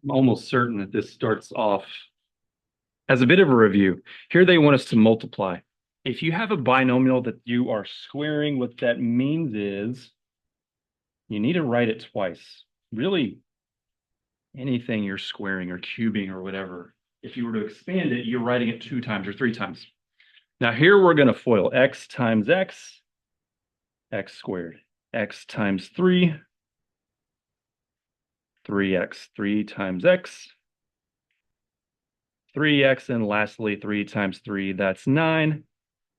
I'm almost certain that this starts off as a bit of a review. Here they want us to multiply. If you have a binomial that you are squaring, what that means is you need to write it twice. Really, anything you're squaring or cubing or whatever, if you were to expand it, you're writing it 2 times or 3 times. Now here we're going to FOIL x times x, x squared, x times 3, 3x, 3 times x, 3x, and lastly 3 times 3, that's 9.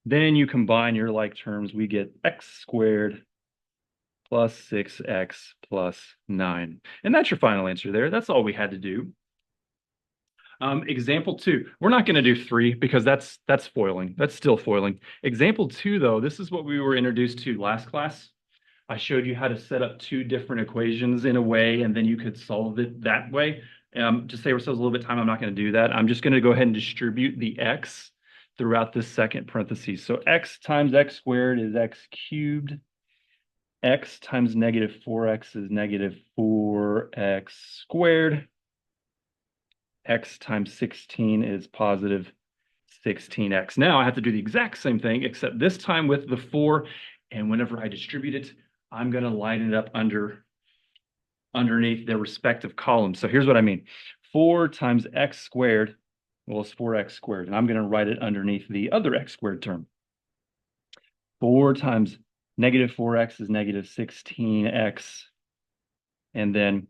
Then you combine your like terms, we get x squared plus 6x plus 9. And that's your final answer there. That's all we had to do. Example 2. We're not going to do 3 because that's foiling. That's still foiling. Example 2, though, this is what we were introduced to last class. I showed you how to set up 2 different equations in a way, and then you could solve it that way. To save ourselves a little bit of time, I'm not going to do that. I'm just going to go ahead and distribute the x throughout this second parenthesis. So x times x squared is x cubed. X times negative 4x is negative 4x squared. X times 16 is positive 16x. Now I have to do the exact same thing, except this time with the 4. And whenever I distribute it, I'm going to line it up underneath their respective columns. So here's what I mean. 4 times x squared, well, it's 4x squared. And I'm going to write it underneath the other x squared term. 4 times negative 4x is negative 16x. And then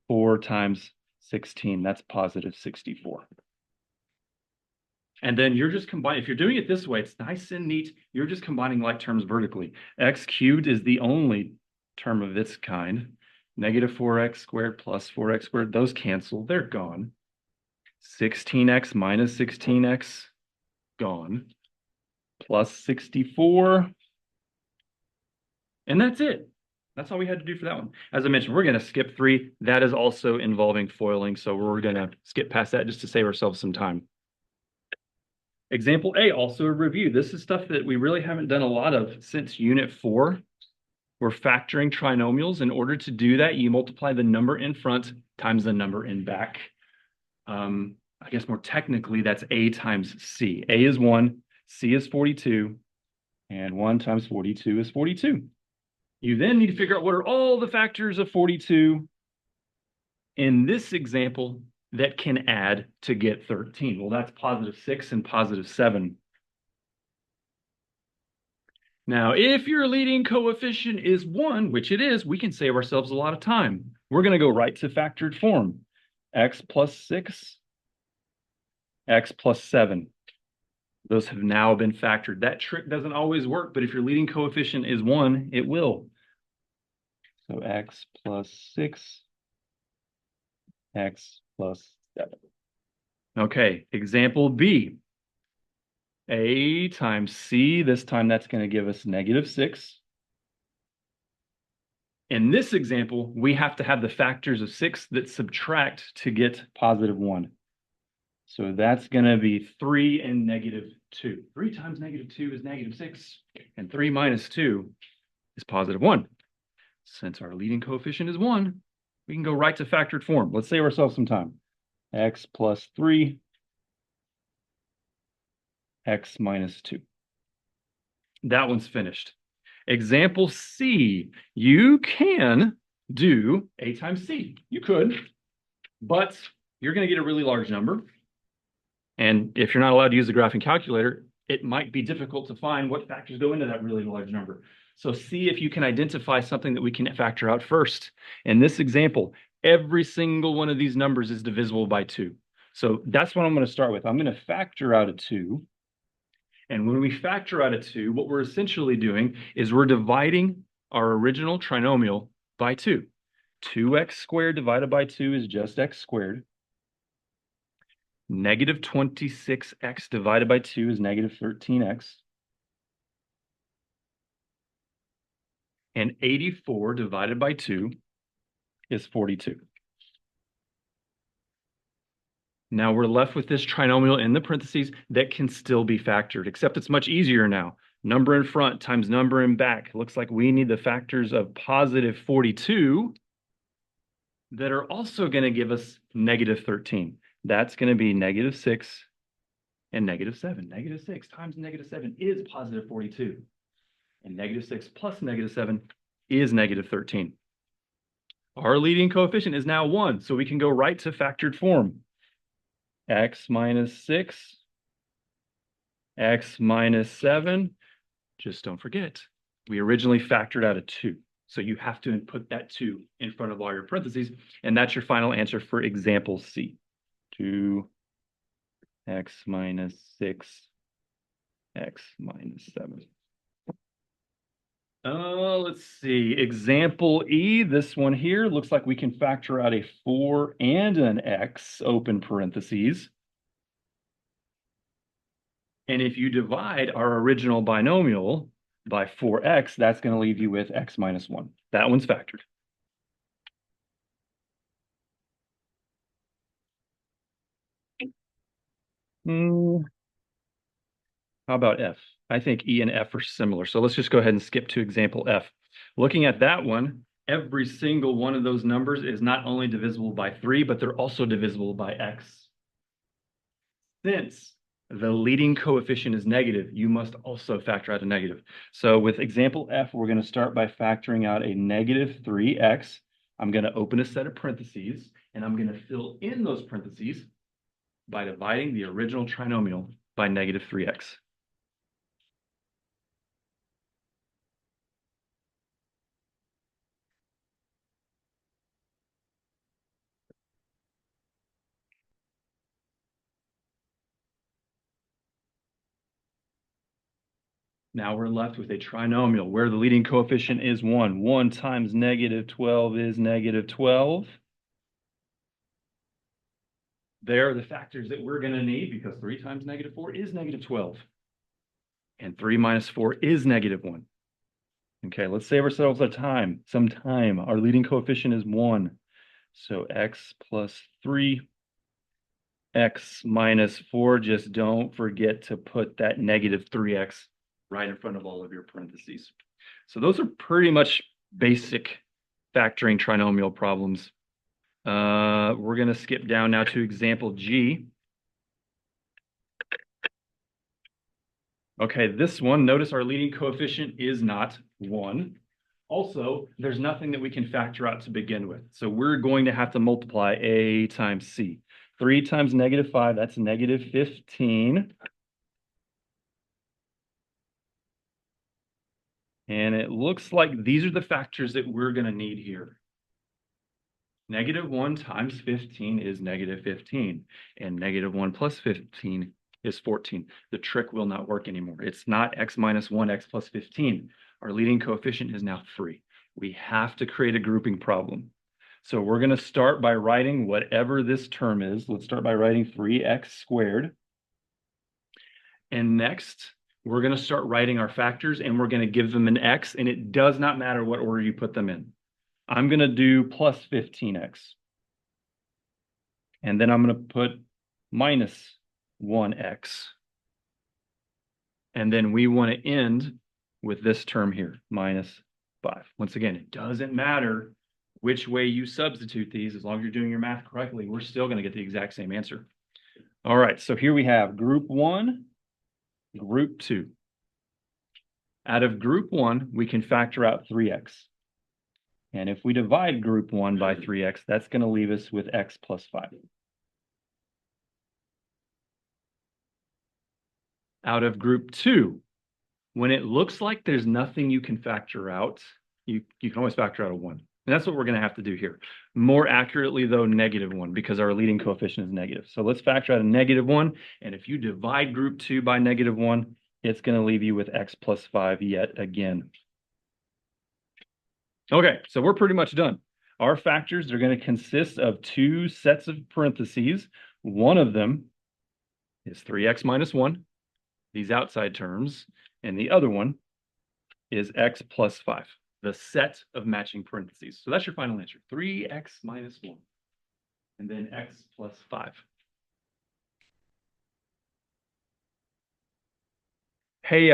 4 times 16, that's positive 64. And then you're just combining, if you're doing it this way, it's nice and neat. You're just combining like terms vertically. X cubed is the only term of its kind. Negative 4x squared plus 4x squared, those cancel, they're gone. 16x minus 16x, gone. Plus 64. And that's it. That's all we had to do for that one. As I mentioned, we're going to skip 3. That is also involving foiling, so we're going to skip past that just to save ourselves some time. Example A, also a review. This is stuff that we really haven't done a lot of since Unit 4. We're factoring trinomials. In order to do that, you multiply the number in front times the number in back. I guess more technically, that's A times C. A is 1, C is 42, and 1 times 42 is 42. You then need to figure out what are all the factors of 42 in this example that can add to get 13. Well, that's positive 6 and positive 7. Now, if your leading coefficient is 1, which it is, we can save ourselves a lot of time. We're going to go right to factored form. X plus 6, x plus 7. Those have now been factored. That trick doesn't always work, but if your leading coefficient is 1, it will. So x plus 6, x plus 7. Okay, example B. A times C, this time that's going to give us negative 6. In this example, we have to have the factors of 6 that subtract to get positive 1. So that's going to be 3 and negative 2. 3 times negative 2 is negative 6, and 3 minus 2 is positive 1. Since our leading coefficient is 1, we can go right to factored form. Let's save ourselves some time. X plus 3, x minus 2. That one's finished. Example C, you can do A times C. You could, but you're going to get a really large number. And if you're not allowed to use the graphing calculator, it might be difficult to find what factors go into that really large number. So see if you can identify something that we can factor out first. In this example, every single one of these numbers is divisible by 2. So that's what I'm going to start with. I'm going to factor out a 2. And when we factor out a 2, what we're essentially doing is we're dividing our original trinomial by 2. 2x squared divided by 2 is just x squared. Negative 26x divided by 2 is negative 13x. And 84 divided by 2 is 42. Now we're left with this trinomial in the parentheses that can still be factored, except it's much easier now. Number in front times number in back. It looks like we need the factors of positive 42 that are also going to give us negative 13. That's going to be negative 6 and negative 7. Negative 6 times negative 7 is positive 42. And negative 6 plus negative 7 is negative 13. Our leading coefficient is now 1, so we can go right to factored form. X minus 6, x minus 7. Just don't forget, we originally factored out a 2. So you have to put that 2 in front of all your parentheses, and that's your final answer for example C. 2x minus 6, x minus 7. Let's see. Example E, this one here, looks like we can factor out a 4 and an x, open parentheses. And if you divide our original binomial by 4x, that's going to leave you with x minus 1. That one's factored. How about F? I think E and F are similar. So let's just go ahead and skip to example F. Looking at that one, every single one of those numbers is not only divisible by 3, but they're also divisible by x. Since the leading coefficient is negative, you must also factor out a negative. So with example F, we're going to start by factoring out a negative 3x. I'm going to open a set of parentheses, and I'm going to fill in those parentheses by dividing the original trinomial by negative 3x. Now we're left with a trinomial where the leading coefficient is 1. 1 times negative 12 is negative 12. There are the factors that we're going to need because 3 times negative 4 is negative 12. And 3 minus 4 is negative 1. Okay, let's save ourselves some time. Our leading coefficient is 1. So x plus 3, x minus 4. Just don't forget to put that negative 3x right in front of all of your parentheses. So those are pretty much basic factoring trinomial problems. We're going to skip down now to example G. Okay, this one, notice our leading coefficient is not 1. Also, there's nothing that we can factor out to begin with. So we're going to have to multiply A times C. 3 times negative 5, that's negative 15. And it looks like these are the factors that we're going to need here. Negative 1 times 15 is negative 15. And negative 1 plus 15 is 14. The trick will not work anymore. It's not x minus 1, x plus 15. Our leading coefficient is now 3. We have to create a grouping problem. So we're going to start by writing whatever this term is. Let's start by writing 3x squared. And next, we're going to start writing our factors, and we're going to give them an x, and it does not matter what order you put them in. I'm going to do plus 15x. And then I'm going to put minus 1x. And then we want to end with this term here, minus 5. Once again, it doesn't matter which way you substitute these. As long as you're doing your math correctly, we're still going to get the exact same answer. All right, so here we have group 1, group 2. Out of group 1, we can factor out 3x. And if we divide group 1 by 3x, that's going to leave us with x plus 5. Out of group 2, when it looks like there's nothing you can factor out, you can always factor out a 1. And that's what we're going to have to do here. More accurately, though, negative 1, because our leading coefficient is negative. So let's factor out a negative 1. And if you divide group 2 by negative 1, it's going to leave you with x plus 5 yet again. Okay, so we're pretty much done. Our factors are going to consist of 2 sets of parentheses. One of them is 3x minus 1, these outside terms, and the other one is x plus 5, the set of matching parentheses. So that's your final answer, 3x minus 1, and then x plus 5. Hey,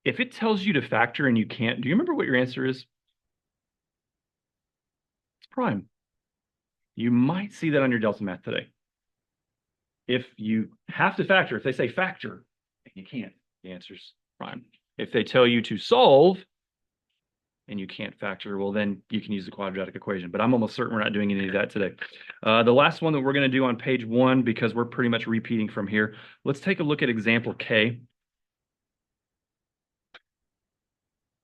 if it tells you to factor and you can't, do you remember what your answer is? It's prime. You might see that on your Delta Math today. If you have to factor, if they say factor, and you can't, the answer's prime. If they tell you to solve, and you can't factor, well, then you can use the quadratic equation. But I'm almost certain we're not doing any of that today. The last one that we're going to do on page 1, because we're pretty much repeating from here, let's take a look at example K.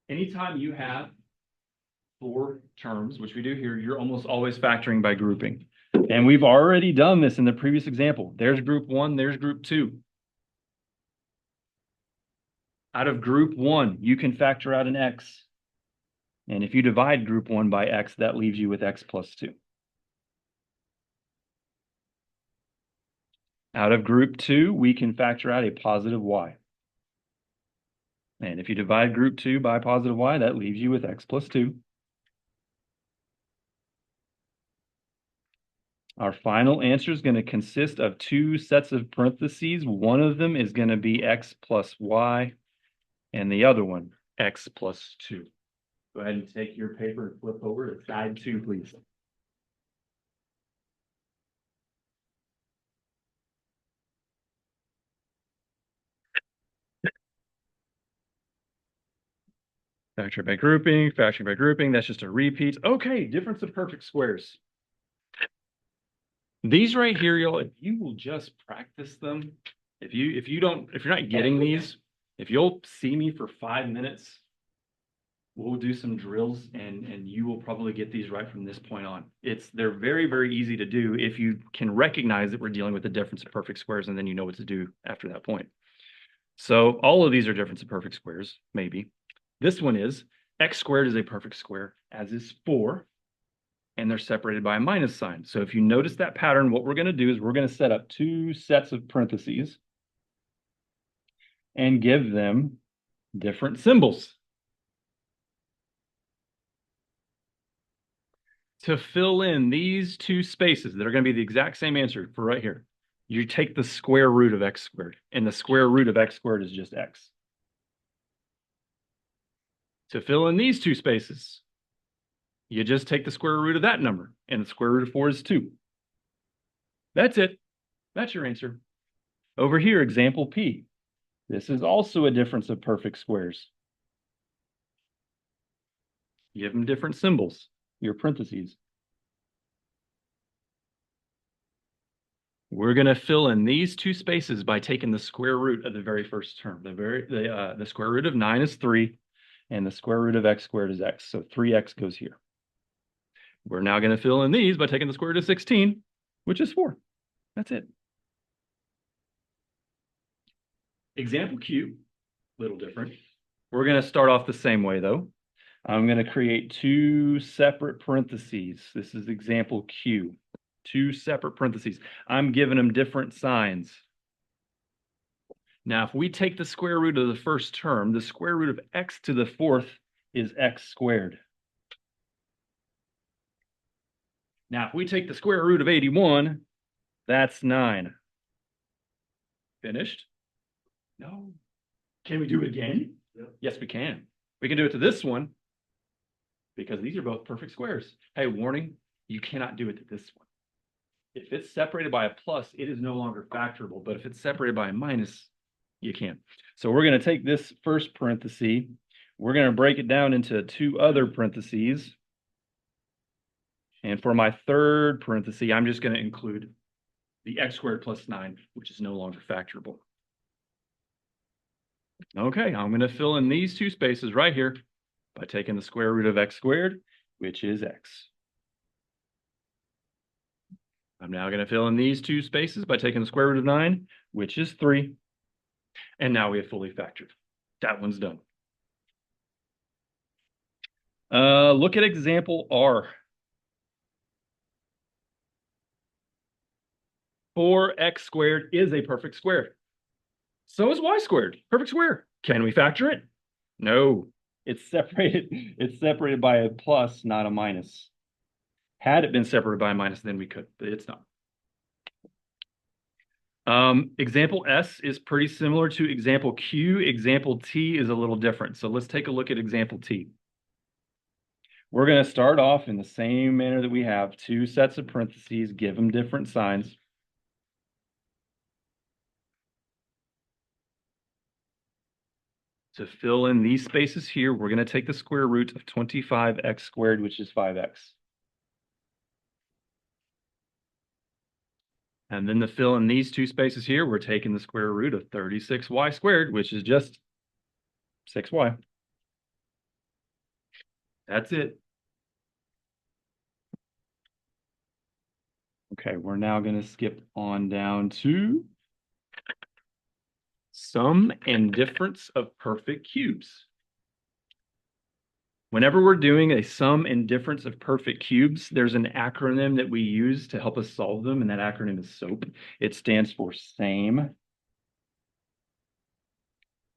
Anytime you have 4 terms, which we do here, you're almost always factoring by grouping. And we've already done this in the previous example. There's group 1, there's group 2. Out of group 1, you can factor out an x. And if you divide group 1 by x, that leaves you with x plus 2. Out of group 2, we can factor out a positive y. And if you divide group 2 by positive y, that leaves you with x plus 2. Our final answer is going to consist of 2 sets of parentheses. One of them is going to be x plus y, and the other one, x plus 2. Go ahead and take your paper and flip over to side 2, please. Factoring by grouping, that's just a repeat. Okay, difference of perfect squares. These right here, y'all, if you will just practice them, if you're not getting these, if you'll see me for 5 minutes, we'll do some drills and you will probably get these right from this point on. They're very, very easy to do if you can recognize that we're dealing with the difference of perfect squares, and then you know what to do after that point. So all of these are difference of perfect squares, maybe. This one is x squared is a perfect square, as is 4, and they're separated by a minus sign. So if you notice that pattern, what we're going to do is we're going to set up 2 sets of parentheses and give them different symbols. To fill in these 2 spaces that are going to be the exact same answer for right here, you take the square root of x squared, and the square root of x squared is just x. To fill in these 2 spaces, you just take the square root of that number, and the square root of 4 is 2. That's it. That's your answer. Over here, example P. This is also a difference of perfect squares. Give them different symbols, your parentheses. We're going to fill in these 2 spaces by taking the square root of the very first term. The square root of 9 is 3, and the square root of x squared is x. So 3x goes here. We're now going to fill in these by taking the square root of 16, which is 4. That's it. Example Q, a little different. We're going to start off the same way, though. I'm going to create 2 separate parentheses. This is example Q. 2 separate parentheses. I'm giving them different signs. Now, if we take the square root of the first term, the square root of x to the 4th is x squared. Now, if we take the square root of 81, that's 9. Finished? No. Can we do it again? Yeah. Yes, we can. We can do it to this one because these are both perfect squares. Hey, warning, you cannot do it to this one. If it's separated by a plus, it is no longer factorable. But if it's separated by a minus, you can. So we're going to take this first parenthesis. We're going to break it down into 2 other parentheses. And for my third parenthesis, I'm just going to include the x squared plus 9, which is no longer factorable. Okay, I'm going to fill in these 2 spaces right here by taking the square root of x squared, which is x. I'm now going to fill in these 2 spaces by taking the square root of 9, which is 3. And now we have fully factored. That one's done. Look at example R. 4x squared is a perfect square. So is y squared. Perfect square. Can we factor it? No. It's separated by a plus, not a minus. Had it been separated by a minus, then we could, but it's not. Example S is pretty similar to example Q. Example T is a little different. So let's take a look at example T. We're going to start off in the same manner that we have two sets of parentheses, give them different signs. To fill in these spaces here, we're going to take the square root of 25x squared, which is 5x. And then to fill in these two spaces here, we're taking the square root of 36y squared, which is just 6y. That's it. Okay, we're now going to skip on down to sum and difference of perfect cubes. Whenever we're doing a sum and difference of perfect cubes, there's an acronym that we use to help us solve them, and that acronym is SOAP. It stands for same,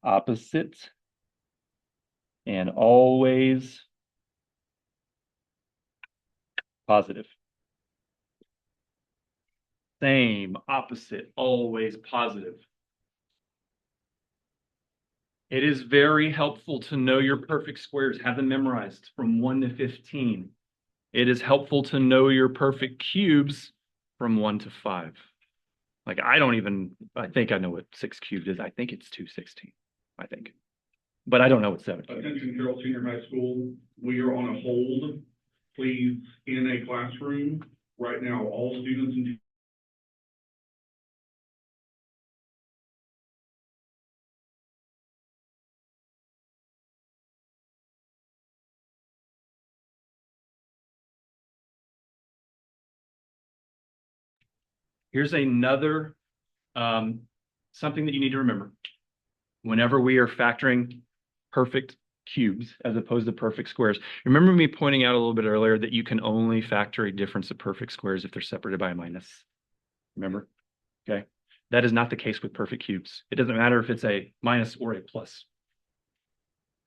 opposite, and always positive. Same, opposite, always positive. It is very helpful to know your perfect squares, have them memorized from 1 to 15. It is helpful to know your perfect cubes from 1 to 5. Like I think I know what 6 cubed is. I think it's 216, I think. But I don't know what 7 cubed is. Attention Carroll Senior High School, we are on a hold. Please, in a classroom, right now, all students and Here's another something that you need to remember. Whenever we are factoring perfect cubes as opposed to perfect squares, remember me pointing out a little bit earlier that you can only factor a difference of perfect squares if they're separated by a minus. Remember? Okay. That is not the case with perfect cubes. It doesn't matter if it's a minus or a plus.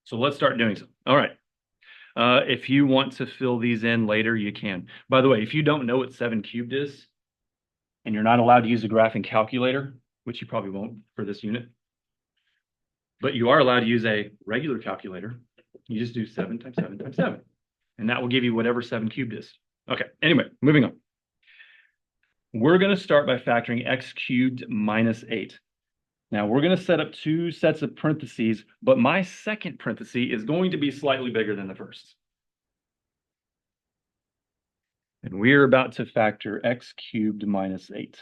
So let's start doing so. All right. If you want to fill these in later, you can. By the way, if you don't know what 7 cubed is, and you're not allowed to use a graphing calculator, which you probably won't for this unit, but you are allowed to use a regular calculator. You just do 7 times 7 times 7, and that will give you whatever 7 cubed is. Okay, anyway, moving on. We're going to start by factoring x cubed minus 8. Now, we're going to set up two sets of parentheses, but my second parenthesis is going to be slightly bigger than the first. And we're about to factor x cubed minus 8.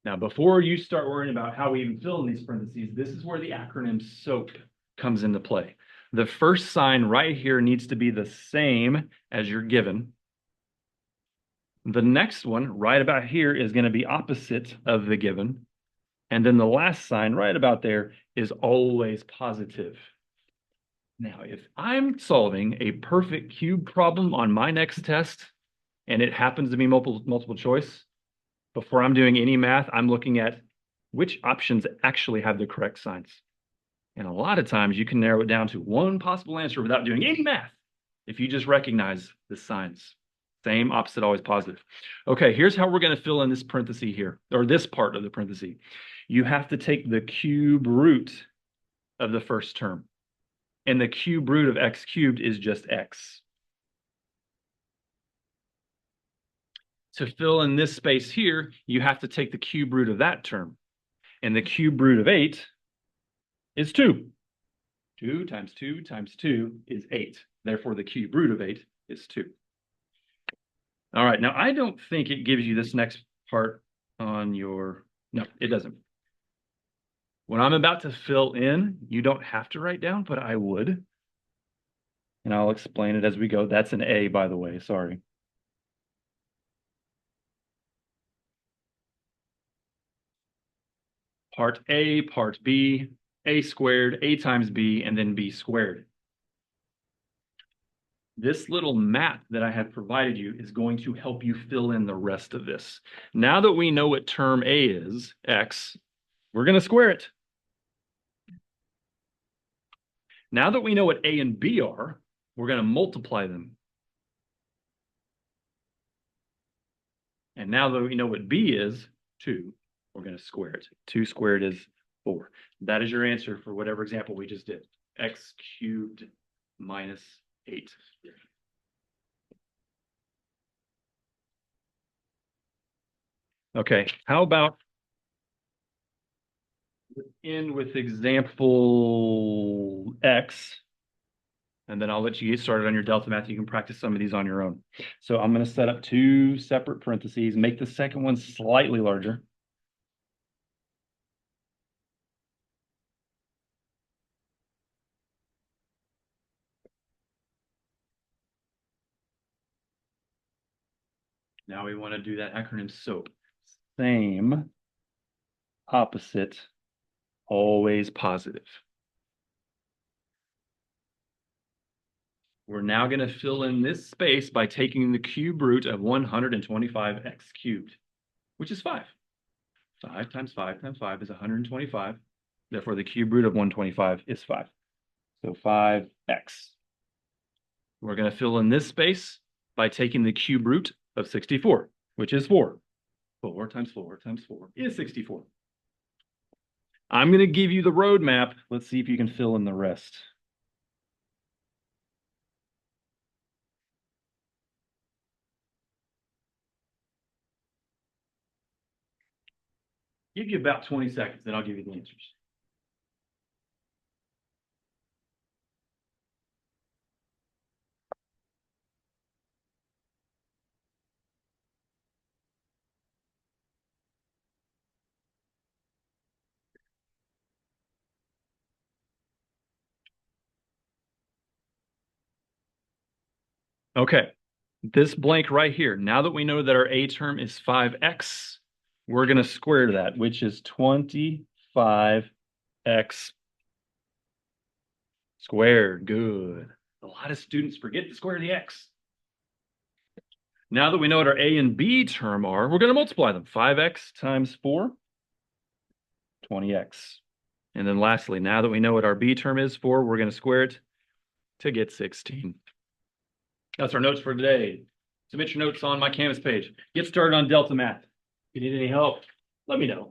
Now, before you start worrying about how we even fill in these parentheses, this is where the acronym SOAP comes into play. The first sign right here needs to be the same as your given. The next one right about here is going to be opposite of the given. And then the last sign right about there is always positive. Now, if I'm solving a perfect cube problem on my next test, and it happens to be multiple choice, before I'm doing any math, I'm looking at which options actually have the correct signs. And a lot of times you can narrow it down to one possible answer without doing any math if you just recognize the signs. Same, opposite, always positive. Okay, here's how we're going to fill in this parenthesis here, or this part of the parenthesis. You have to take the cube root of the first term. And the cube root of x cubed is just x. To fill in this space here, you have to take the cube root of that term. And the cube root of 8 is 2. 2 times 2 times 2 is 8. Therefore, the cube root of 8 is 2. All right, now I don't think it gives you this next part on your... No, it doesn't. What I'm about to fill in, you don't have to write down, but I would. And I'll explain it as we go. That's an A, by the way, sorry. Part A, part B, A squared, A times B, and then B squared. This little map that I have provided you is going to help you fill in the rest of this. Now that we know what term A is, X, we're going to square it. Now that we know what A and B are, we're going to multiply them. And now that we know what B is, 2, we're going to square it. 2 squared is 4. That is your answer for whatever example we just did. X cubed minus 8. Okay, how about end with example X, and then I'll let you get started on your delta math. You can practice some of these on your own. So I'm going to set up 2 separate parentheses, make the second one slightly larger. Now we want to do that acronym SOAP. Same, opposite, always positive. We're now going to fill in this space by taking the cube root of 125x cubed, which is 5. 5 times 5 times 5 is 125. Therefore, the cube root of 125 is 5. So 5x. We're going to fill in this space by taking the cube root of 64, which is 4. 4 times 4 times 4 is 64. I'm going to give you the roadmap. Let's see if you can fill in the rest. Give you about 20 seconds, then I'll give you the answers. Okay, this blank right here, now that we know that our A term is 5x, we're going to square that, which is 25x squared. Good. A lot of students forget to square the x. Now that we know what our A and B term are, we're going to multiply them. 5x times 4, 20x. And then lastly, now that we know what our B term is, 4, we're going to square it to get 16. That's our notes for today. Submit your notes on my Canvas page. Get started on Delta Math. If you need any help, let me know.